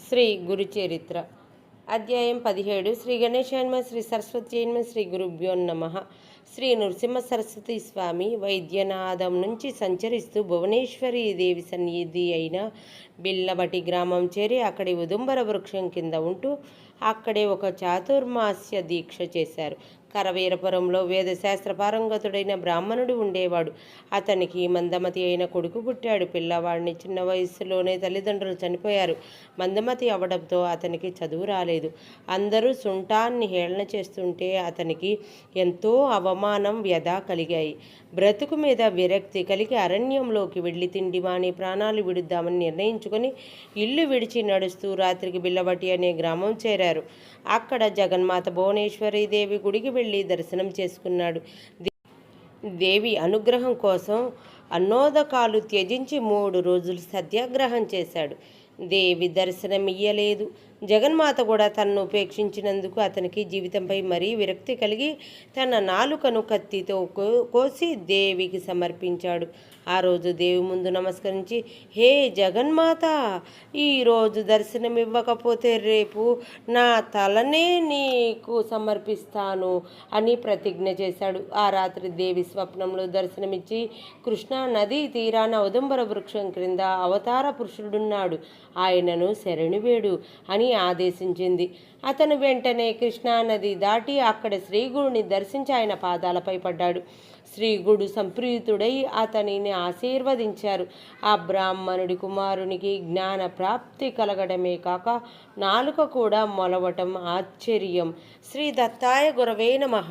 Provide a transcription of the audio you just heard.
శ్రీ గురుచరిత్ర అధ్యాయం 17 శ్రీ గణేశాయ శ్రీ సరస్వతి శ్రీ గురుభ్యో నమః. శ్రీ నృసింహ సరస్వతి స్వామి వైద్యనాథం నుంచి సంచరిస్తూ భువనేశ్వరి దేవి సన్నిధి అయిన బిల్లబటి గ్రామం చేరి అక్కడి ఉదుంబర వృక్షం కింద ఉంటూ అక్కడే ఒక చాతుర్మాస్య దీక్ష చేశారు. కరవీరపురంలో వేదశాస్త్ర పారంగతుడైన బ్రాహ్మణుడు ఉండేవాడు. అతనికి మందమతి అయిన కొడుకు పుట్టాడు. పిల్లవాడిని చిన్న వయస్సులోనే తల్లిదండ్రులు చనిపోయారు. మందమతి అవడంతో అతనికి చదువు రాలేదు. అందరూ సుంటాన్ని హేళన చేస్తుంటే అతనికి ఎంతో అవమానం, వ్యధ కలిగాయి. బ్రతుకు మీద విరక్తి కలిగి అరణ్యంలోకి వెళ్ళి తిండి మాని ప్రాణాలు విడుద్దామని నిర్ణయించుకొని ఇల్లు విడిచి నడుస్తూ రాత్రికి బిల్లబటి అనే గ్రామం చేరారు. అక్కడ జగన్మాత భువనేశ్వరి దేవి గుడికి వెళ్ళి దర్శనం చేసుకున్నాడు. దేవి అనుగ్రహం కోసం అన్నోదకాలు త్యజించి 3 రోజులు సత్యాగ్రహం చేశాడు. దేవి దర్శనం ఇయ్యలేదు. జగన్మాత కూడా తనను ఉపేక్షించినందుకు అతనికి జీవితంపై మరీ విరక్తి కలిగి తన నాలుకను కత్తితో కోసి దేవికి సమర్పించాడు. ఆ రోజు దేవి ముందు నమస్కరించి, హే జగన్మాత, ఈరోజు దర్శనం ఇవ్వకపోతే రేపు నా తలనే నీకు సమర్పిస్తాను అని ప్రతిజ్ఞ చేశాడు. ఆ రాత్రి దేవి స్వప్నంలో దర్శనమిచ్చి, కృష్ణా నదీ తీరాన ఉదంబర వృక్షం క్రింద అవతార పురుషుడున్నాడు, ఆయనను శరణువేడు అని ఆదేశించింది. అతను వెంటనే కృష్ణానది దాటి అక్కడ శ్రీగుడిని దర్శించి ఆయన పాదాలపై పడ్డాడు. శ్రీగుడు సంప్రీతుడై అతనిని ఆశీర్వదించారు. ఆ బ్రాహ్మణుడి కుమారునికి జ్ఞాన ప్రాప్తి కలగడమే కాక నాలుక కూడా మొలవటం ఆశ్చర్యం. శ్రీ దత్తాయ గురవే నమః.